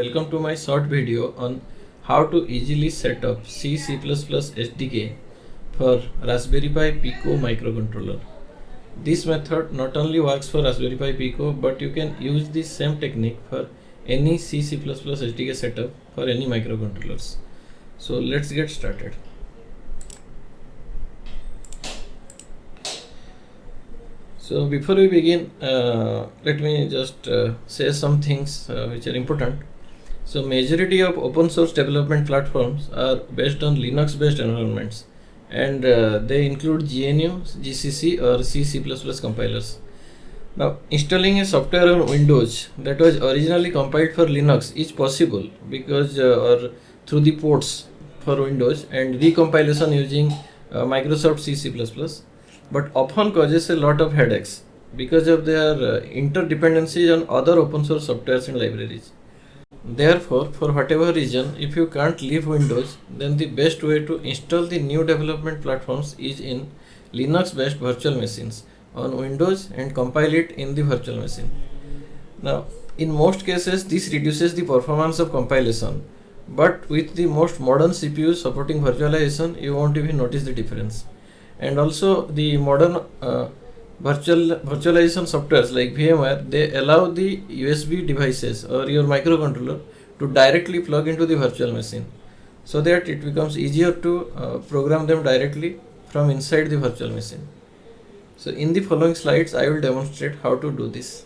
welcome to my short video on how to easily set up C++ SDK for Raspberry Pi Pico microcontroller. This method not only works for Raspberry Pi Pico, but you can use the same technique for any C++ SDK setup for any microcontrollers. So let's get started. So before we begin, let me just say some things which are important. So majority of open source development platforms are based on Linux based environments, and they include GNU, GCC or C++ compilers. Now installing a software on Windows that was originally compiled for Linux is possible because or through the ports for Windows, and recompilation using Microsoft C++, but often causes a lot of headaches because of their interdependencies on other open source softwares and libraries. Therefore, for whatever reason, if you can't leave Windows, then the best way to install the new development platforms is in Linux based virtual machines on Windows and compile it in the virtual machine. Now, in most cases, this reduces the performance of compilation, but with the most modern CPUs supporting virtualization, you won't even notice the difference. And also the modern virtualization softwares like VMware, they allow the USB devices or your microcontroller to directly plug into the virtual machine, so that it becomes easier to program them directly from inside the virtual machine. So in the following slides, I will demonstrate how to do this.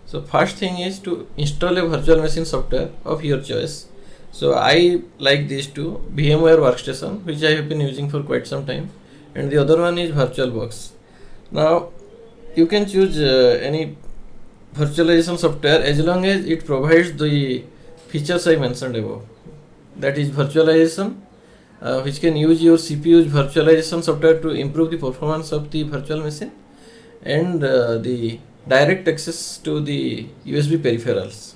So first thing is to install a virtual machine software of your choice. So I like these two, VMware Workstation, which I have been using for quite some time, and the other one is VirtualBox. Now you can choose any virtualization software as long as it provides the features I mentioned above. That is virtualization, which can use your CPU's virtualization software to improve the performance of the virtual machine, and the direct access to the USB peripherals,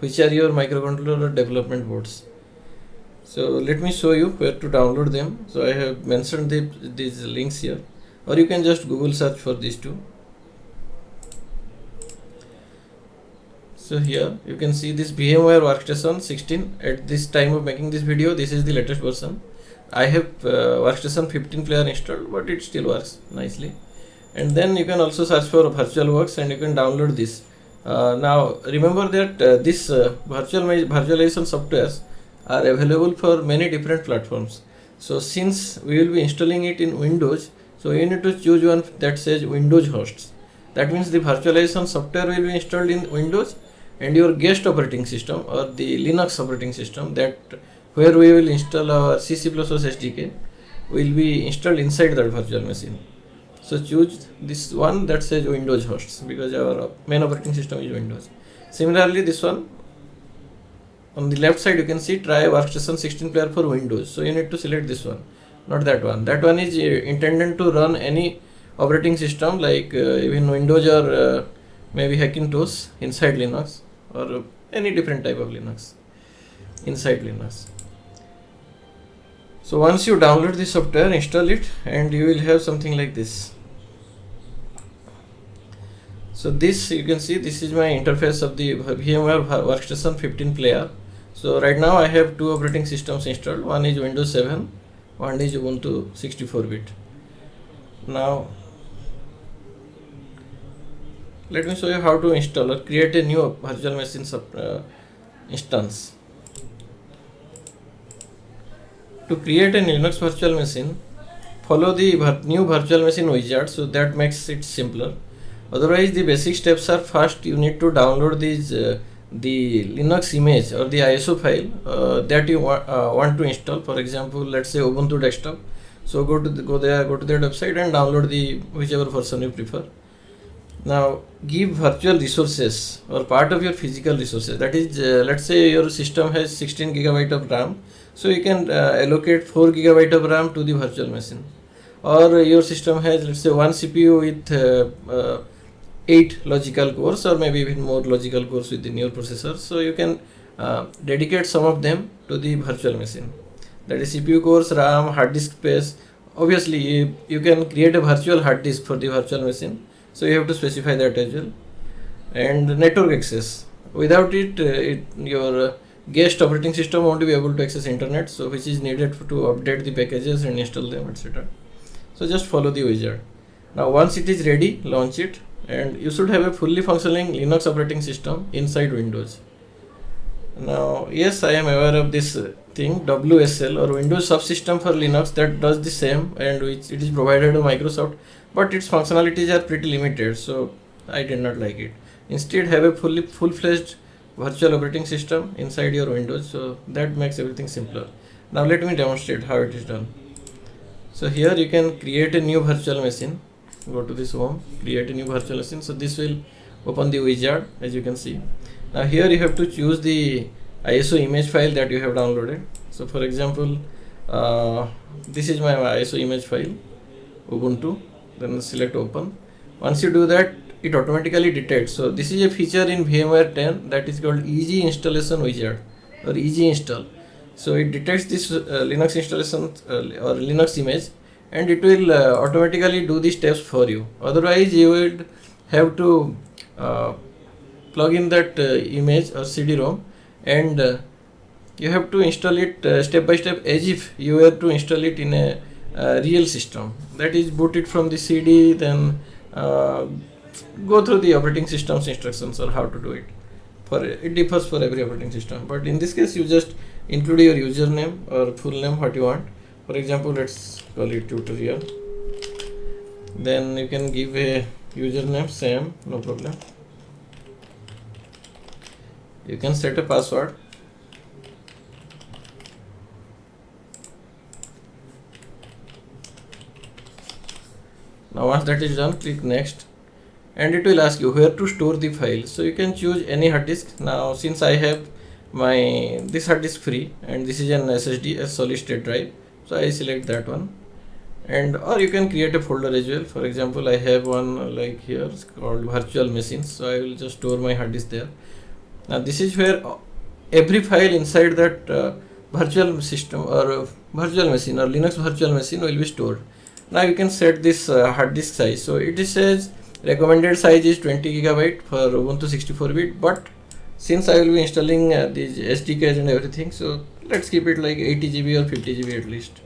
which are your microcontroller development boards. So let me show you where to download them. So I have mentioned these links here, or you can just Google search for these two. So here you can see this VMware Workstation 16. At this time of making this video, this is the latest version. I have Workstation 15 player installed, but it still works nicely. And then you can also search for VirtualBox and you can download this. Now remember that this virtualization softwares are available for many different platforms. So since we will be installing it in Windows, so you need to choose one that says Windows hosts. That means the virtualization software will be installed in Windows, and your guest operating system or the Linux operating system, that where we will install our C++ SDK, will be installed inside that virtual machine. So choose this one that says Windows hosts, because our main operating system is Windows. Similarly, this one on the left side you can see try Workstation 16 player for Windows. So you need to select this one, not that one. That one is intended to run any operating system like even Windows or maybe Hackintosh inside Linux, or any different type of Linux inside Linux. So once you download the software, install it, and you will have something like this. So this, you can see, this is my interface of the VMware Workstation 15 player. So right now I have two operating systems installed. One is Windows 7, one is Ubuntu 64-bit. Now let me show you how to install or create a new virtual machine instance. To create a Linux virtual machine, follow the new virtual machine wizard, so that makes it simpler. Otherwise, the basic steps are: first you need to download these the Linux image or the ISO file that you want to install. For example, let's say Ubuntu desktop. So go to their website and download the whichever version you prefer. Now give virtual resources or part of your physical resources. That is, let's say your system has 16 GB of RAM, so you can allocate 4 GB of RAM to the virtual machine. Or your system has, let's say, one CPU with 8 logical cores, or maybe even more logical cores within your processor. So you can dedicate some of them to the virtual machine. That is CPU cores, RAM, hard disk space. Obviously, you can create a virtual hard disk for the virtual machine. So you have to specify that as well. and network access. Without it, your guest operating system won't be able to access internet, so which is needed to update the packages and install them, etc. So just follow the wizard. Now once it is ready, launch it, and you should have a fully functioning Linux operating system inside Windows. Now yes, I am aware of this thing, WSL or Windows Subsystem for Linux, that does the same, and which it is provided by Microsoft, but its functionalities are pretty limited, so I did not like it. Instead, have a full-fledged virtual operating system inside your Windows, so that makes everything simpler. Now let me demonstrate how it is done. So here you can create a new virtual machine. Go to this home, create a new virtual machine. So this will open the wizard, as you can see. Now here you have to choose the ISO image file that you have downloaded. So for example, this is my ISO image file, Ubuntu. Then select open. Once you do that, it automatically detects. So this is a feature in VMware 10 that is called Easy Installation Wizard or Easy Install. So it detects this Linux installation or Linux image, and it will automatically do the steps for you. Otherwise, you would have to plug in that image or CD-ROM, and you have to install it step by step as if you were to install it in a real system. That is, boot it from the CD, then go through the operating system's instructions or how to do it. It differs for every operating system, but in this case you just include your username or full name, what you want. For example, let's call it tutorial. Then you can give a username, Sam, no problem. You can set a password. Now once that is done, click next, and it will ask you where to store the file. So you can choose any hard disk. Now since I have this hard disk free, and this is an SSD, a solid state drive, so I select that one. And or you can create a folder as well. For example, I have one like here, it's called virtual machines, so I will just store my hard disk there. Now this is where every file inside that virtual system or virtual machine or Linux virtual machine will be stored. Now you can set this hard disk size. So it says recommended size is 20 GB for Ubuntu 64-bit, but since I will be installing these SDKs and everything, so let's keep it like 80 GB or 50 GB at least.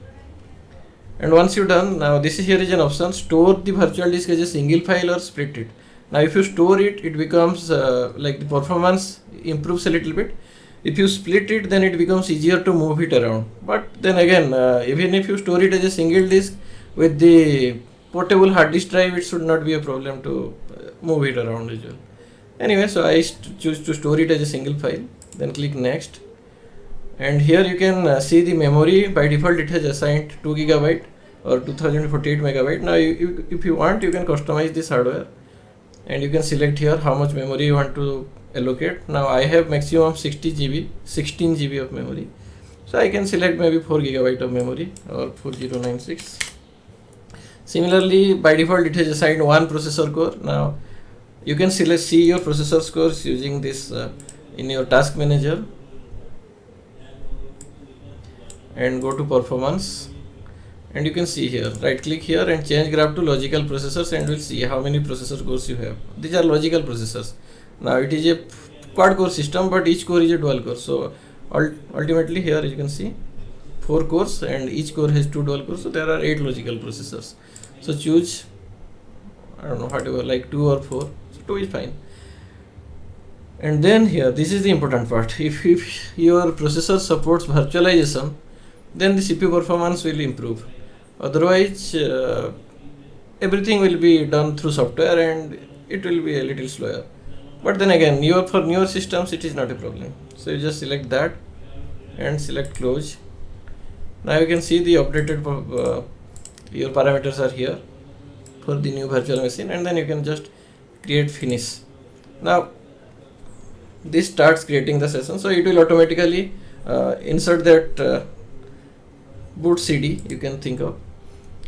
And once you're done, now here is an option, store the virtual disk as a single file or split it. Now if you store it, it becomes like the performance improves a little bit. If you split it, then it becomes easier to move it around. But then again, even if you store it as a single disk with the portable hard disk drive, it should not be a problem to move it around as well. Anyway, so I choose to store it as a single file, then click next. And here you can see the memory. By default it has assigned 2 GB or 2048 MB. Now if you want, you can customize this hardware, and you can select here how much memory you want to allocate. Now I have maximum 16 GB of memory, so I can select maybe 4 GB of memory or 4096. Similarly, by default it has assigned one processor core. Now you can see your processor scores using this in your task manager, and go to performance, and you can see here, right click here and change graph to logical processors, and we'll see how many processor cores you have. These are logical processors. Now it is a quad core system, but each core is a dual core, so ultimately here you can see 4 cores and each core has 2 dual cores, so there are 8 logical processors. So choose, I don't know, whatever, like 2 or 4, so 2 is fine. And then here, this is the important part. If your processor supports virtualization, then the CPU performance will improve. Otherwise, everything will be done through software and it will be a little slower. But then again, for newer systems, it is not a problem. So you just select that and select close. Now you can see the updated your parameters are here for the new virtual machine, and then you can just create finish. Now this starts creating the session, so it will automatically insert that boot CD you can think of,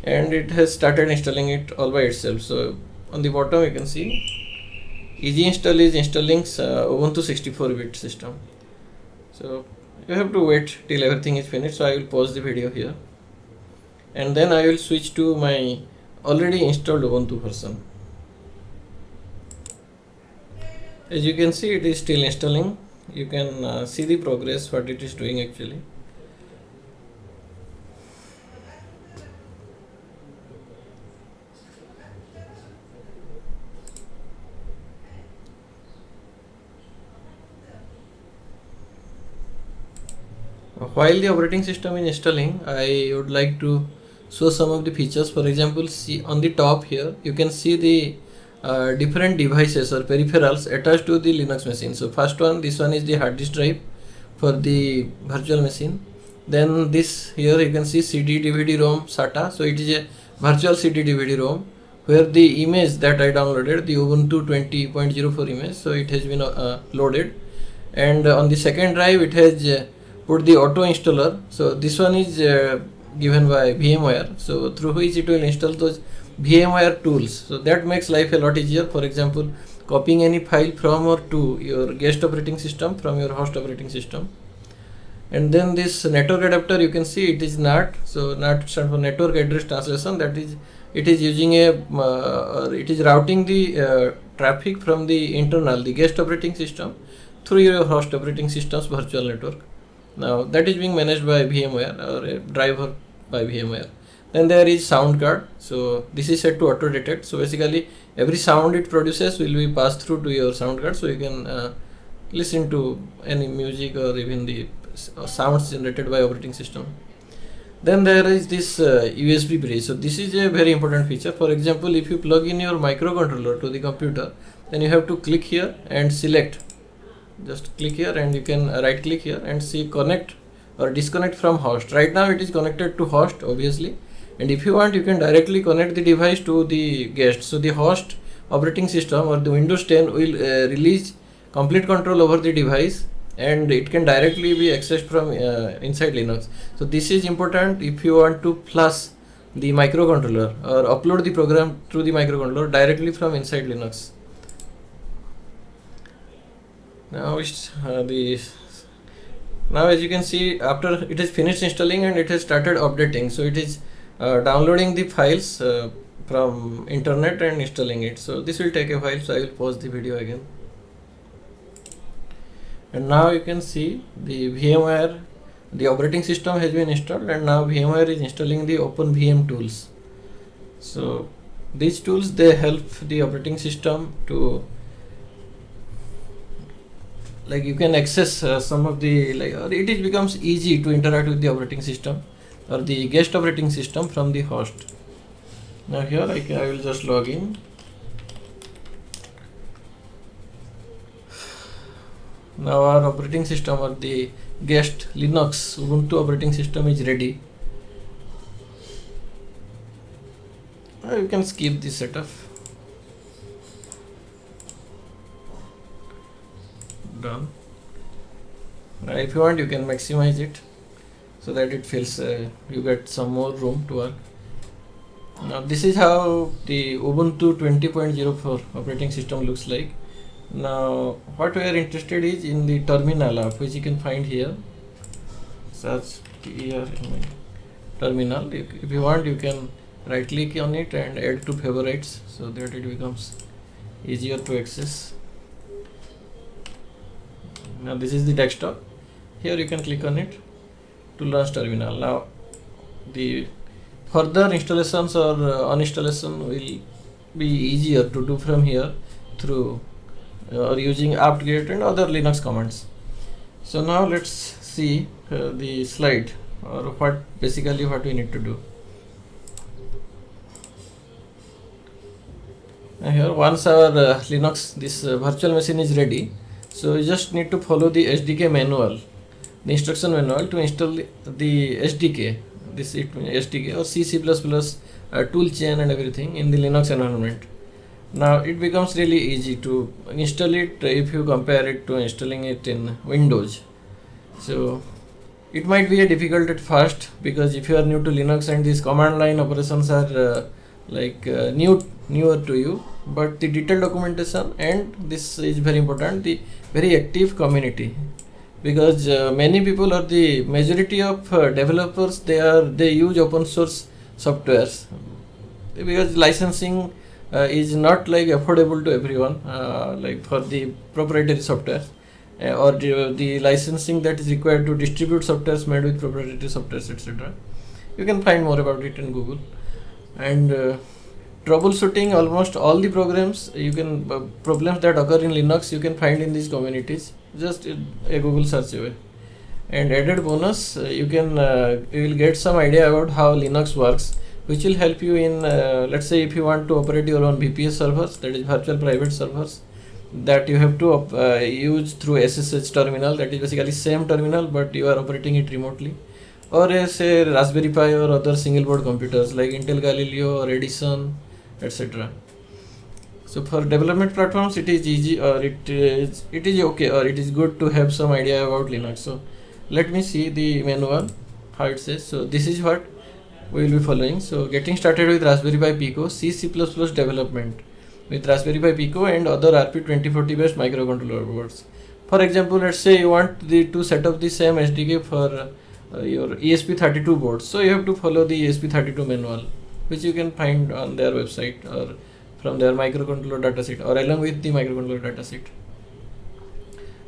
and it has started installing it all by itself. So on the bottom you can see Easy Install is installing Ubuntu 64-bit system. So you have to wait till everything is finished. So I will pause the video here, and then I will switch to my already installed Ubuntu version. As you can see, it is still installing. You can see the progress what it is doing actually. While the operating system is installing, I would like to show some of the features. For example, see on the top here you can see the different devices or peripherals attached to the Linux machine. So first one, this one is the hard disk drive for the virtual machine. Then this here you can see CD DVD ROM SATA. So it is a virtual CD DVD ROM where the image that I downloaded, the Ubuntu 20.04 image, so it has been loaded. And on the second drive it has put the auto installer. So this one is given by VMware, so through which it will install those VMware tools. So that makes life a lot easier. For example, copying any file from or to your guest operating system from your host operating system. And then this network adapter, you can see it is NAT. So NAT stands for network address translation. That is, it is using a it is routing the traffic from the internal, the guest operating system, through your host operating system's virtual network. Now that is being managed by VMware or a driver by VMware. Then there is sound card. So this is set to auto detect. So basically every sound it produces will be passed through to your sound card, so you can listen to any music or even the sounds generated by operating system. Then there is this USB bridge. So this is a very important feature. For example, if you plug in your microcontroller to the computer, then you have to click here and select. Just click here and you can right click here and see connect or disconnect from host. Right now it is connected to host obviously, and if you want you can directly connect the device to the guest. So the host operating system or the Windows 10 will release complete control over the device, and it can directly be accessed from inside Linux. So this is important if you want to flush the microcontroller or upload the program through the microcontroller directly from inside Linux. Now now as you can see, after it is finished installing and it has started updating, so it is downloading the files from internet and installing it. So this will take a while, so I will pause the video again. And now you can see the VMware, the operating system has been installed, and now VMware is installing the OpenVM tools. So these tools, they help the operating system to, like, you can access some of the, like, or it becomes easy to interact with the operating system or the guest operating system from the host. Now here I will just log in. Now our operating system or the guest Linux Ubuntu operating system is ready. Now you can skip this setup. Done. Now if you want you can maximize it so that it feels you get some more room to work. Now this is how the Ubuntu 20.04 operating system looks like. Now what we are interested is in the terminal app, which you can find here. Search here terminal. If you want you can right click on it and add to favorites so that it becomes easier to access. Now this is the desktop. Here you can click on it to launch terminal. Now the further installations or uninstallation will be easier to do from here through or using apt-get and other Linux commands. So now let's see the slide or what we need to do. Now here once our Linux, this virtual machine is ready, so you just need to follow the SDK manual, the instruction manual to install the SDK, this SDK or C++ tool chain and everything in the Linux environment. Now it becomes really easy to install it if you compare it to installing it in Windows. So it might be difficult at first because if you are new to Linux and these command line operations are newer to you, but the detailed documentation, and this is very important, the very active community, because many people or the majority of developers they use open source softwares because licensing is not like affordable to everyone, like for the proprietary software, or the licensing that is required to distribute softwares made with proprietary softwares, etc. You can find more about it in Google. And troubleshooting almost all the programs you can problems that occur in Linux you can find in these communities, just a Google search away. And added bonus, you will get some idea about how Linux works, which will help you in let's say if you want to operate your own VPS servers, that is virtual private servers, that you have to use through SSH terminal, that is basically same terminal but you are operating it remotely, or say Raspberry Pi or other single board computers like Intel Galileo or Edison, etc. So for development platforms it is easy, or it is okay, or it is good to have some idea about Linux. So let me see the manual how it says. So this is what we will be following. So getting started with Raspberry Pi Pico, C++ development with Raspberry Pi Pico and other RP2040 based microcontroller boards. For example, let's say you want to set up the same SDK for your ESP32 boards. So you have to follow the ESP32 manual, which you can find on their website or from their microcontroller dataset or along with the microcontroller dataset.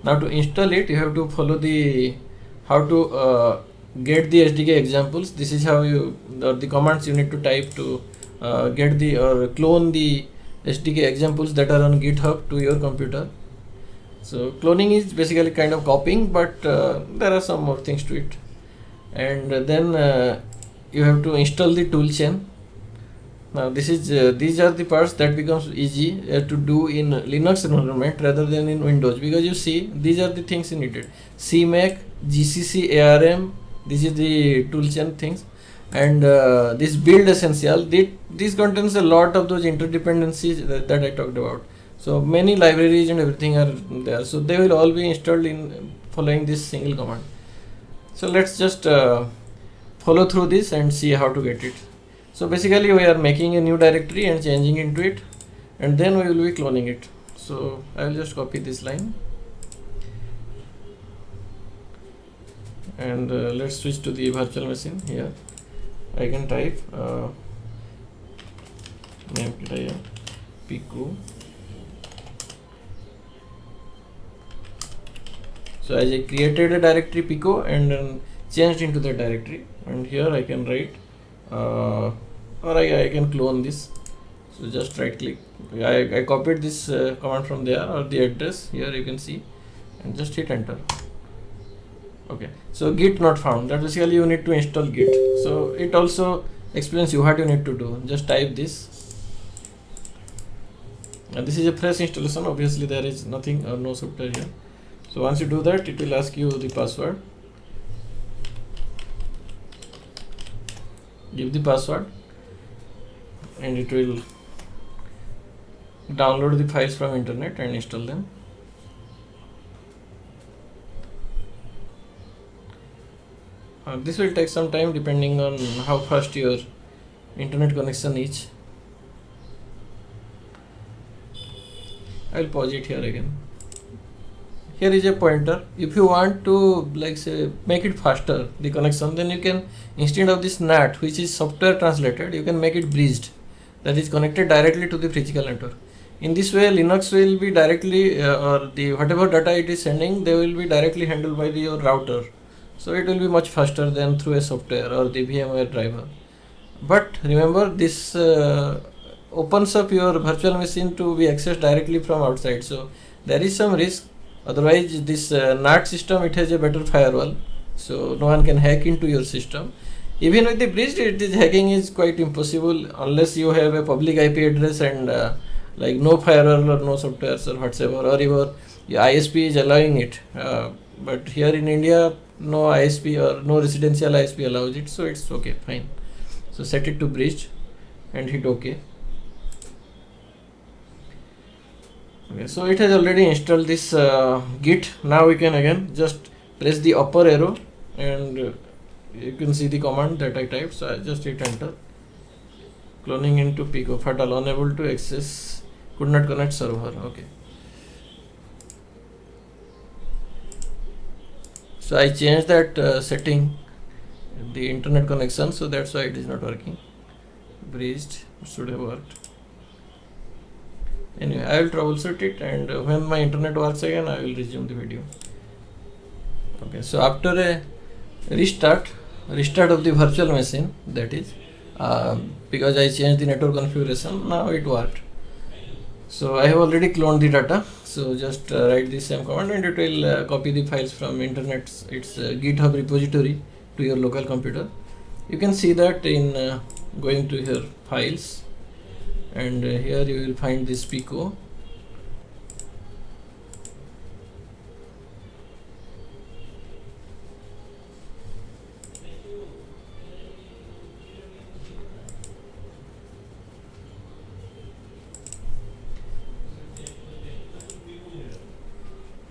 Now to install it, you have to follow the how to get the SDK examples. This is how you, or the commands you need to type to get the or clone the SDK examples that are on GitHub to your computer. So cloning is basically kind of copying, but there are some more things to it. And then you have to install the toolchain. Now this is these are the parts that becomes easy to do in Linux environment rather than in Windows, because you see these are the things needed: CMake, GCC, ARM. This is the toolchain things, and this build essential. This contains a lot of those interdependencies that I talked about. So many libraries and everything are there. So they will all be installed in following this single command. So let's just follow through this and see how to get it. So basically we are making a new directory and changing into it, and then we will be cloning it. So I will just copy this line, and let's switch to the virtual machine. Here I can type name Pico. So as I created a directory Pico and then changed into the directory, and here I can write or I can clone this. So just right click, I copied this command from there, or the address here you can see, and just hit enter. Okay, so git not found, that basically you need to install git. So it also explains you what you need to do. Just type this, and this is a fresh installation, obviously there is nothing or no software here. So once you do that, it will ask you the password. Give the password, and it will download the files from internet and install them. This will take some time depending on how fast your internet connection is. I will pause it here again. Here is a pointer. If you want to, like say, make it faster, the connection, then you can, instead of this NAT, which is software translated, you can make it bridged, that is connected directly to the physical network. In this way, Linux will be directly or the whatever data it is sending, they will be directly handled by your router. So it will be much faster than through a software or the VMware driver. But remember, this opens up your virtual machine to be accessed directly from outside. So there is some risk. Otherwise, this NAT system, it has a better firewall, so no one can hack into your system. Even with the bridge, hacking is quite impossible unless you have a public IP address and like no firewall or no softwares or whatsoever, or your ISP is allowing it. But here in India, no ISP or no residential ISP allows it, so it's okay, fine. So set it to bridge and hit OK. Okay, so it has already installed this git. Now we can again just press the upper arrow, and you can see the command that I typed. So I just hit enter. Cloning into Pico, fatal, unable to access, could not connect server. Okay. So I changed that setting, the internet connection, so that's why it is not working. Bridged, should have worked. Anyway, I will troubleshoot it, and when my internet works again, I will resume the video. Okay, so after a restart of the virtual machine, that is because I changed the network configuration, now it worked. So I have already cloned the data, so just write the same command and it will copy the files from internet's GitHub repository to your local computer. You can see that in going to your files, and here you will find this Pico.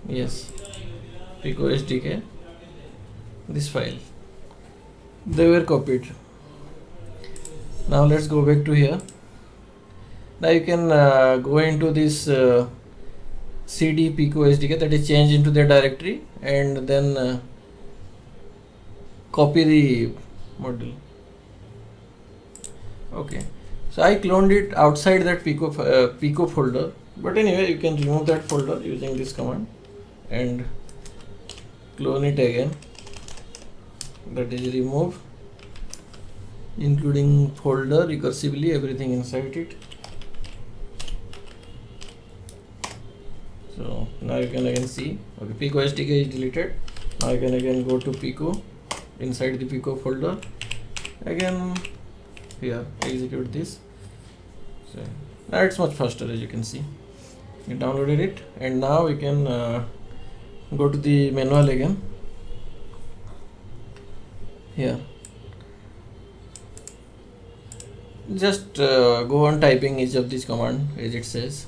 Yes, Pico SDK, this file, they were copied. Now let's go back to here. Now you can go into this cd Pico SDK, that is change into the directory, and then copy the module. Okay, so I cloned it outside that Pico folder, but anyway you can remove that folder using this command and clone it again, that is remove including folder recursively everything inside it. So now you can again see, okay, Pico SDK is deleted. Now you can again go to Pico, inside the Pico folder, again here execute this. So now it's much faster, as you can see. You downloaded it, and now we can go to the manual again. Here just go on typing each of these command as it says.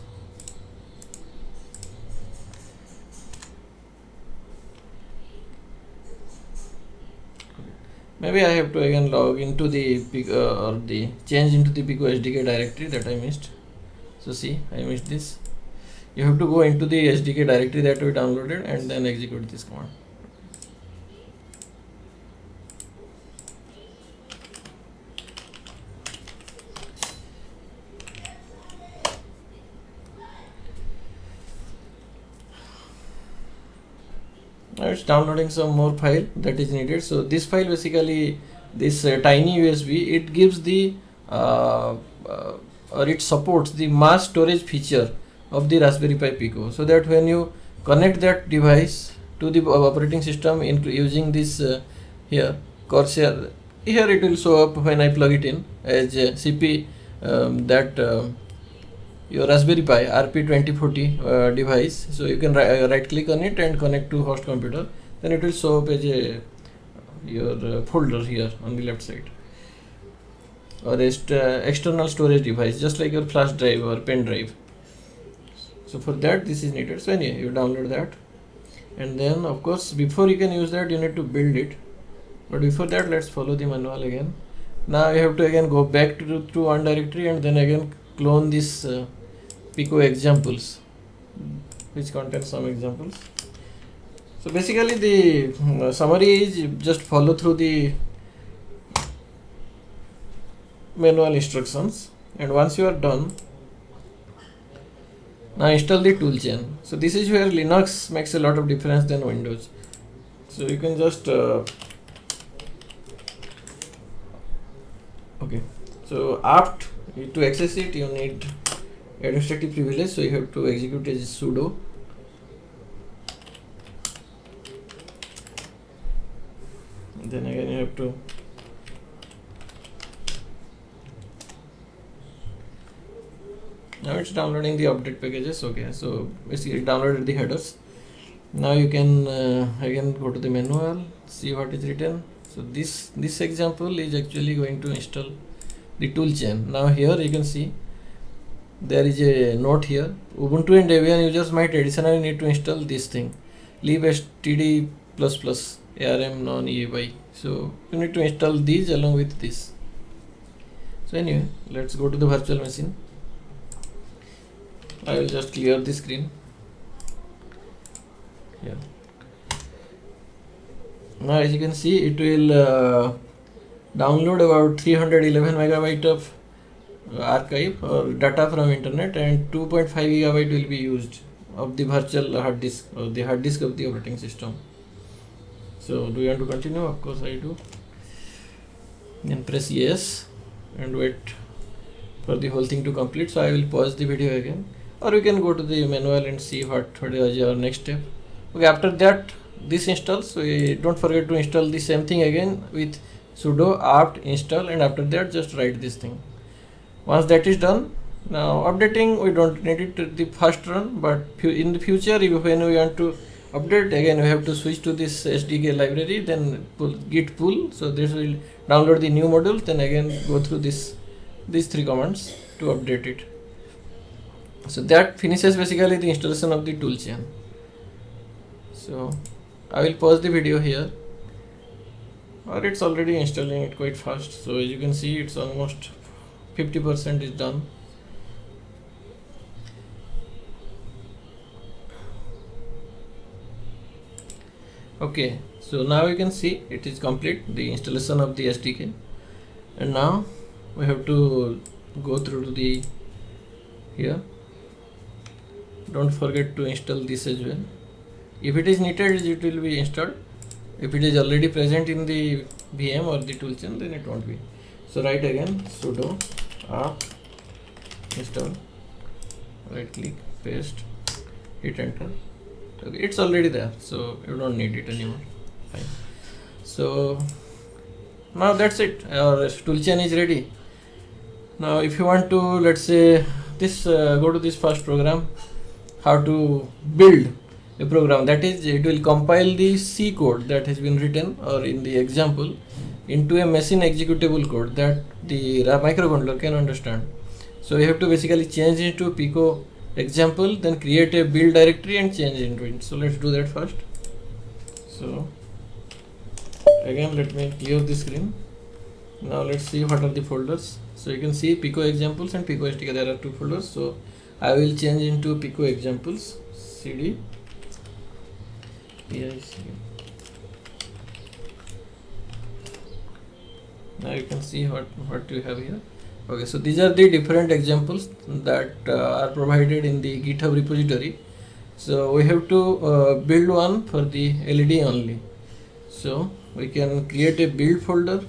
Maybe I have to again log into the or the change into the Pico SDK directory that I missed. So see, I missed this. You have to go into the SDK directory that we downloaded and then execute this command. Now it's downloading some more file that is needed. So this file, basically this tiny USB, it gives the or it supports the mass storage feature of the Raspberry Pi Pico, so that when you connect that device to the operating system using this here Corsair, here it will show up when I plug it in as CP your Raspberry Pi RP2040 device. So you can right click on it and connect to host computer, then it will show up as your folder here on the left side, or external storage device, just like your flash drive or pen drive. So for that this is needed. So anyway, you download that, and then of course before you can use that you need to build it, but before that let's follow the manual again. Now you have to again go back to one directory and then again clone this Pico examples, which contains some examples. So basically the summary is just follow through the manual instructions, and once you are done, now install the toolchain. So this is where Linux makes a lot of difference than Windows. So you can just okay, so apt to access it you need administrative privilege, so you have to execute as sudo and then again you have to now it's downloading the update packages. Okay, so basically it downloaded the headers. Now you can again go to the manual, see what is written. So this example is actually going to install the toolchain. Now here you can see there is a note here, Ubuntu and Debian users might additionally need to install this thing, libstd++ arm non-EAY. So you need to install these along with this. So anyway, let's go to the virtual machine. I will just clear the screen. Yeah. Now as you can see, it will download about 311 megabyte of archive or data from internet, and 2.5 gigabyte will be used of the virtual hard disk or the hard disk of the operating system. So do you want to continue? Of course I do. Then press yes and wait for the whole thing to complete. So I will pause the video again, or you can go to the manual and see what is your next step. Okay, after that this installs. So don't forget to install the same thing again with sudo apt install, and after that just write this thing. Once that is done, now updating we don't need it to the first run, but in the future when we want to update again, we have to switch to this SDK library, then git pull. So this will download the new module, then again go through these three commands to update it. So that finishes basically the installation of the toolchain. So I will pause the video here, or it's already installing it quite fast. So as you can see, it's almost 50% is done. Okay, so now you can see it is complete, the installation of the SDK, and now we have to go through to the here. Don't forget to install this as well. If it is needed, it will be installed. If it is already present in the VM or the toolchain, then it won't be. So write again sudo apt install, right click, paste, hit enter. Okay, it's already there, so you don't need it anymore. Fine. So now that's it, our toolchain is ready. Now if you want to, let's say this, go to this first program, how to build a program, that is, it will compile the C code that has been written or in the example into a machine executable code that the microcontroller can understand. So you have to basically change it to Pico example, then create a build directory and change into it. So let's do that first. So again, let me clear the screen. Now let's see what are the folders. So you can see Pico examples and Pico SDK, there are two folders. So I will change into Pico examples, cd pic. Now you can see what you have here. Okay, so these are the different examples that are provided in the GitHub repository. So we have to build one for the LED only. So we can create a build folder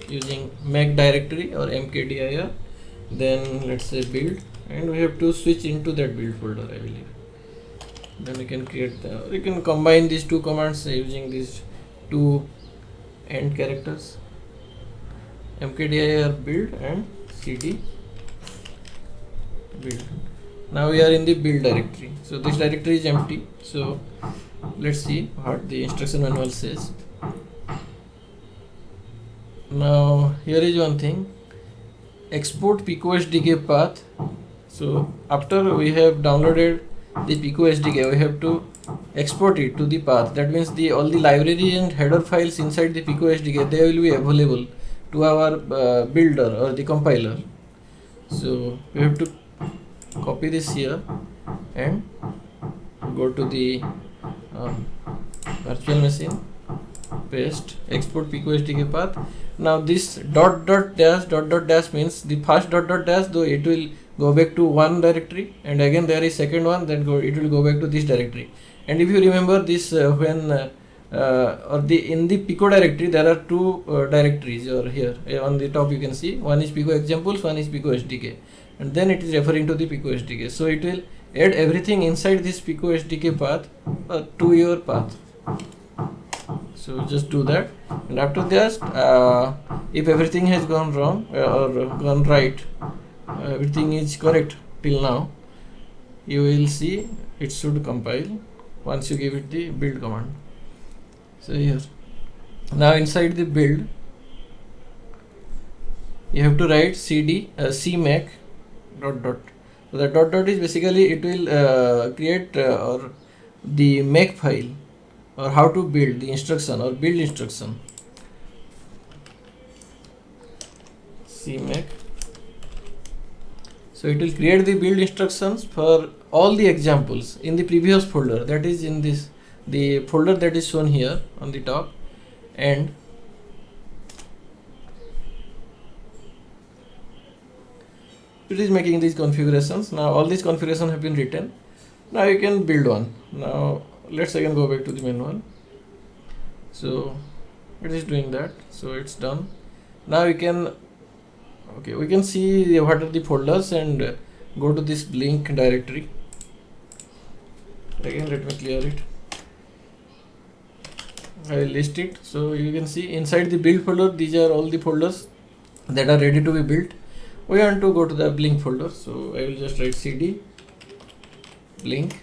using make directory or mkdir, then let's say build, and we have to switch into that build folder, I believe. Then we can create we can combine these two commands using these two end characters, mkdir build and cd build. Now we are in the build directory, so this directory is empty. So let's see what the instruction manual says. Now here is one thing, export Pico SDK path. So after we have downloaded the Pico SDK, we have to export it to the path. That means all the library and header files inside the Pico SDK, they will be available to our builder or the compiler. So we have to copy this here and go to the virtual machine, paste, export Pico SDK path. Now this dot dot dash means the first dot dot dash, though it will go back to one directory, and again there is second one, then it will go back to this directory. And if you remember this, when in the Pico directory there are two directories, or here on the top you can see, one is Pico examples, one is Pico SDK, and then it is referring to the Pico SDK. So it will add everything inside this Pico SDK path to your path. So just do that, and after that, if everything has gone wrong or gone right, everything is correct till now, you will see it should compile once you give it the build command. So here, now inside the build, you have to write cd cmake dot dot. So the dot dot is basically, it will create or the make file, or how to build the instruction or build instruction. cmake. So it will create the build instructions for all the examples in the previous folder, that is in this, the folder that is shown here on the top, and It is making these configurations. Now all these configurations have been written. Now you can build one. Now let's again go back to the manual. So it is doing that. So it's done. Now we can we can see what are the folders and go to this Blink directory. Again, let me clear it. I will list it. So you can see inside the build folder, these are all the folders that are ready to be built. We want to go to the Blink folder, so I will just write cd Blink.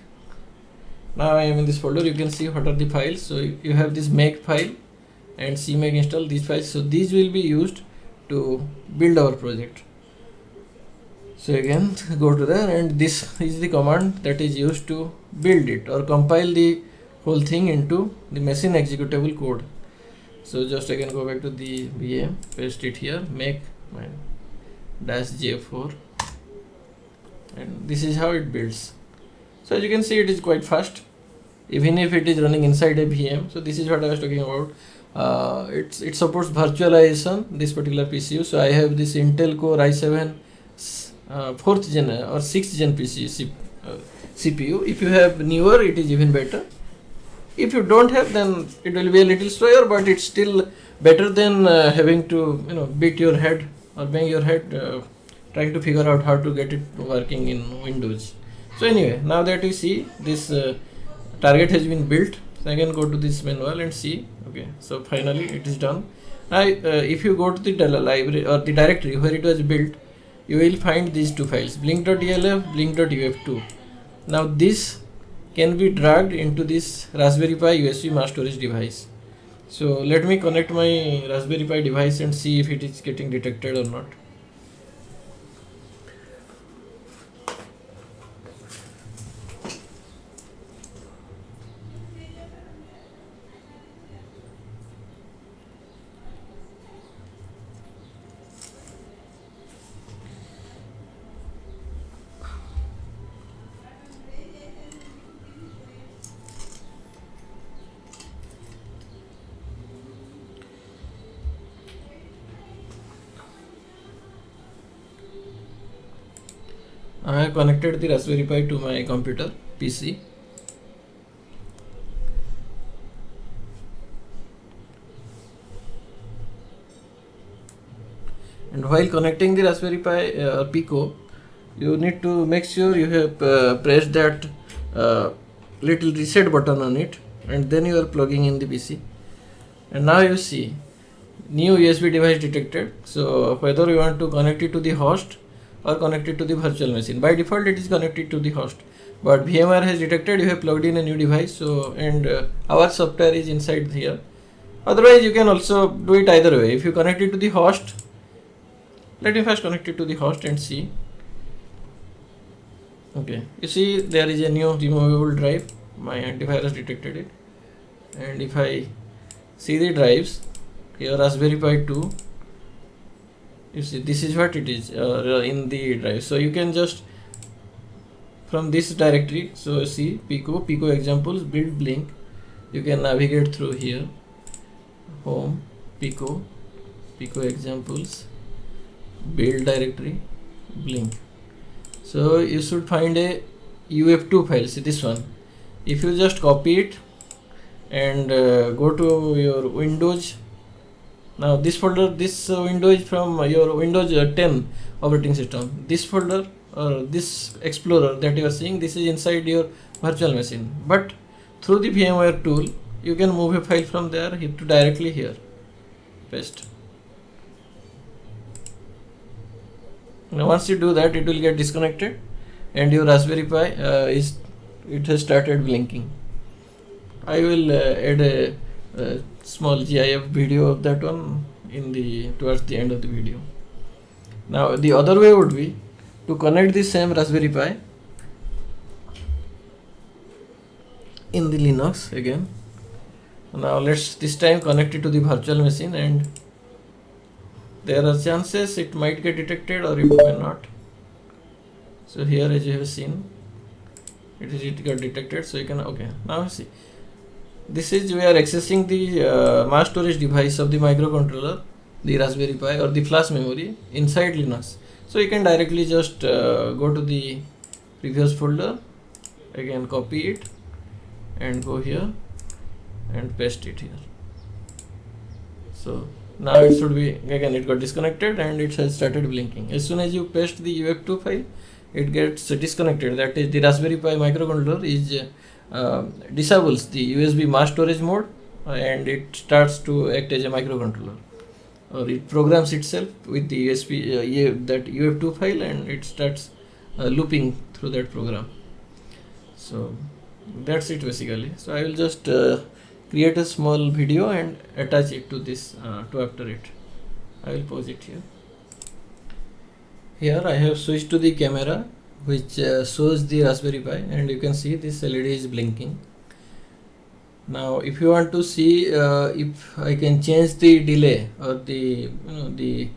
Now I am in this folder. You can see what are the files. So you have this make file and cmake install, these files. So these will be used to build our project. So again, go to there, and this is the command that is used to build it or compile the whole thing into the machine executable code. So just again go back to the VM, paste it here, make -j4, and this is how it builds. So as you can see, it is quite fast, even if it is running inside a VM. So this is what I was talking about. It supports virtualization, this particular PCU. So I have this Intel Core i7 4th gen or 6th gen CPU. If you have newer, it is even better. If you don't have, then it will be a little slower, but it's still better than having to beat your head or bang your head trying to figure out how to get it working in Windows. So anyway, now that you see this target has been built, so I can go to this manual and see. Okay, so finally it is done. Now if you go to the library or the directory where it was built, you will find these two files, blink.elf, blink.uf2. Now this can be dragged into this Raspberry Pi USB mass storage device. So let me connect my Raspberry Pi device and see if it is getting detected or not. I have connected the Raspberry Pi to my computer PC. And while connecting the Raspberry Pi Pico, you need to make sure you have pressed that little reset button on it, and then you are plugging in the PC. And now you see new USB device detected. So whether you want to connect it to the host or connected to the virtual machine. By default it is connected to the host, but VMware has detected you have plugged in a new device, so and our software is inside here. Otherwise you can also do it either way. If you connect it to the host, let me first connect it to the host and see. Okay, you see there is a new removable drive, my antivirus detected it. And if I see the drives here, Raspberry Pi 2, you see this is what it is in the drive. So you can just from this directory, so see Pico examples, build Blink, you can navigate through here, home, Pico examples, build directory, Blink. So you should find a UF2 file, see this one. If you just copy it and go to your Windows. Now this folder, this window is from your Windows 10 operating system. This folder or this explorer that you are seeing, this is inside your virtual machine. But through the VMware tool, you can move a file from there to directly here. Paste. Now once you do that, it will get disconnected, and your Raspberry Pi it has started blinking. I will add a small GIF video of that one towards the end of the video. Now the other way would be to connect the same Raspberry Pi in the Linux again. Now let's this time connect it to the virtual machine, and there are chances it might get detected or it may not. So here, as you have seen, it got detected. So you can now see. This is we are accessing the mass storage device of the microcontroller, the Raspberry Pi or the flash memory inside Linux. So you can directly just go to the previous folder, again copy it and go here and paste it here. So now it should be, again it got disconnected and it has started blinking. As soon as you paste the UF2 file, it gets disconnected. That is, the Raspberry Pi microcontroller is disables the USB mass storage mode and it starts to act as a microcontroller, or it programs itself with the USB that UF2 file, and it starts looping through that program. So that's it basically. So I will just create a small video and attach it to this to after it. I will pause it here. Here I have switched to the camera which shows the Raspberry Pi, and you can see this LED is blinking. Now if you want to see if I can change the delay or the the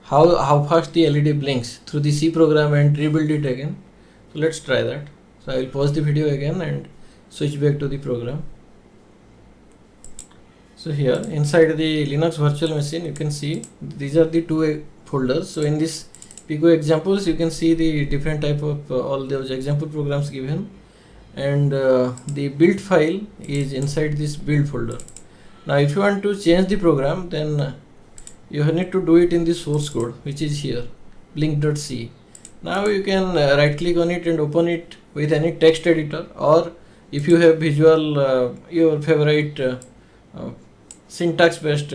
how fast the LED blinks through the C program and rebuild it again, so let's try that. So I will pause the video again and switch back to the program. So here inside the Linux virtual machine, you can see these are the two folders. So in this Pico examples, you can see the different type of all those example programs given, and the build file is inside this build folder. Now if you want to change the program, then you need to do it in the source code, which is here, blink.c. Now you can right click on it and open it with any text editor, or if you have Visual your favorite syntax based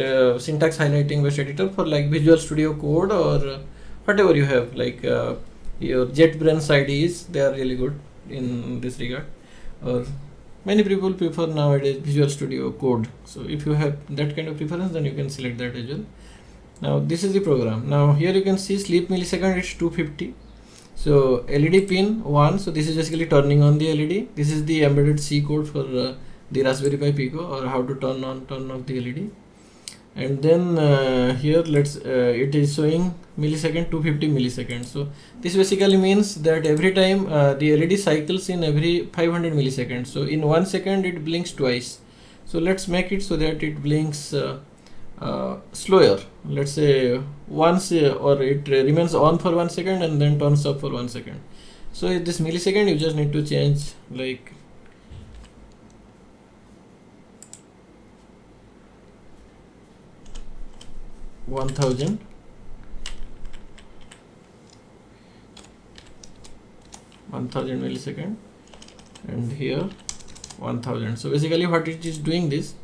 syntax highlighting based editor for like Visual Studio Code or whatever you have, like your JetBrains IDEs, they are really good in this regard, or many people prefer nowadays Visual Studio Code. So if you have that kind of preference, then you can select that as well. Now this is the program. Now here you can see sleep millisecond, it's 250. So LED pin 1, so this is basically turning on the LED. This is the embedded C code for the Raspberry Pi Pico, or how to turn on turn off the LED. And then here let's it is showing millisecond, 250 milliseconds. So this basically means that every time the LED cycles in every 500 milliseconds. So in 1 second it blinks twice. So let's make it so that it blinks slower. Let's say once, or it remains on for 1 second and then turns off for 1 second. So in this millisecond you just need to change like 1000, millisecond, and here 1000. So basically what it is doing this,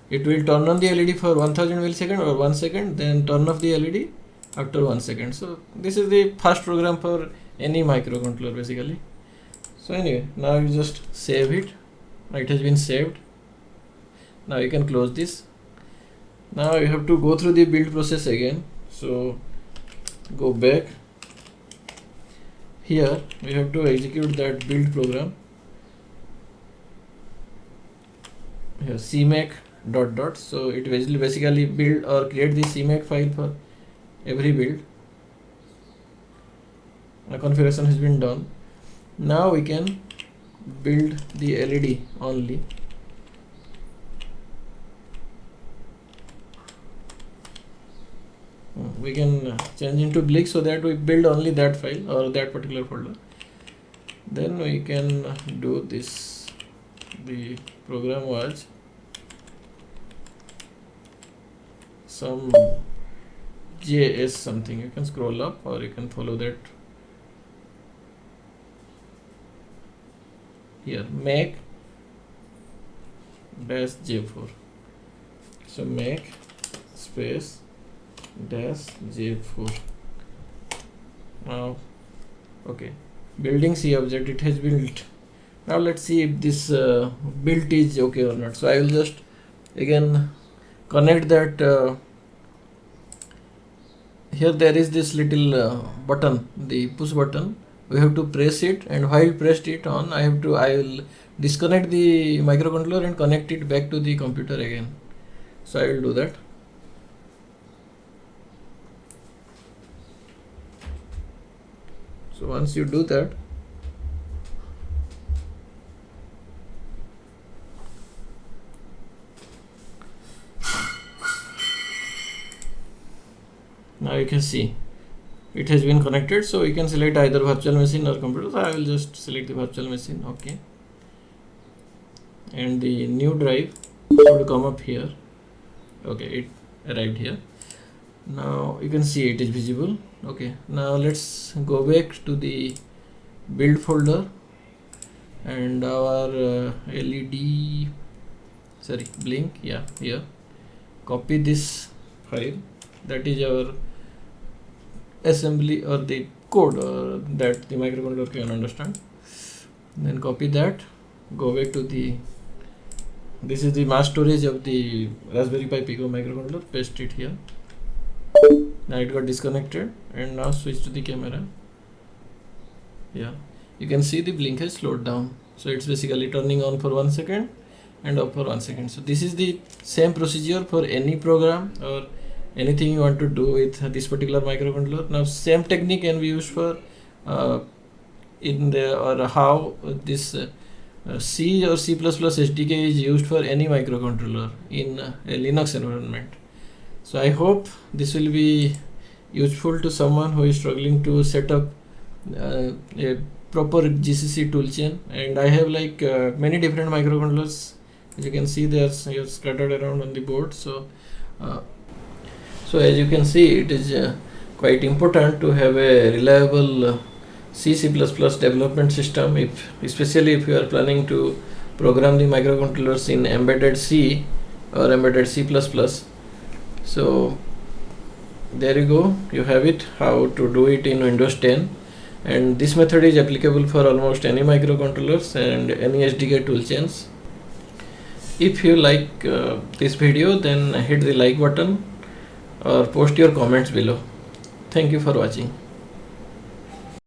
it will turn on the LED for 1000 millisecond or 1 second, then turn off the LED after 1 second. So this is the fast program for any microcontroller basically. So anyway, now you just save it. It has been saved. Now you can close this. Now you have to go through the build process again. So go back. Here we have to execute that build program. Here cmake ... So it will basically build or create the cmake file for every build. The configuration has been done. Now we can build the LED only. We can change into Blix so that we build only that file or that particular folder. Then we can do this. The program was some JS something. You can scroll up or you can follow that. Here make -J4. So make space -J4. Now okay, building C object, it has built. Now let's see if this build is okay or not. So I will just again connect that. Here there is this little button, the push button. We have to press it, and while pressed it on, I will disconnect the microcontroller and connect it back to the computer again. So I will do that. So once you do that, now you can see it has been connected. So you can select either virtual machine or computer. So I will just select the virtual machine. Okay, and the new drive should come up here. Okay, it arrived here. Now you can see it is visible. Okay, now let's go back to the build folder and our LED, sorry, blink, yeah, here. Copy this file, that is our assembly or the code that the microcontroller can understand. Then copy that, go back to the, this is the mass storage of the Raspberry Pi Pico microcontroller, paste it here. Now it got disconnected, and now switch to the camera. Yeah, you can see the blink has slowed down. So it's basically turning on for 1 second and off for 1 second. So this is the same procedure for any program or anything you want to do with this particular microcontroller. Now same technique can be used for in the, or how this C or C++ SDK is used for any microcontroller in a Linux environment. So I hope this will be useful to someone who is struggling to set up a proper GCC toolchain. And I have like many different microcontrollers. As you can see, they are scattered around on the board. So as you can see, it is quite important to have a reliable C++ development system, especially if you are planning to program the microcontrollers in embedded C or embedded C++. So there you go, you have it, how to do it in Windows 10, and this method is applicable for almost any microcontrollers and any SDK toolchains. If you like this video, then hit the like button or post your comments below. Thank you for watching.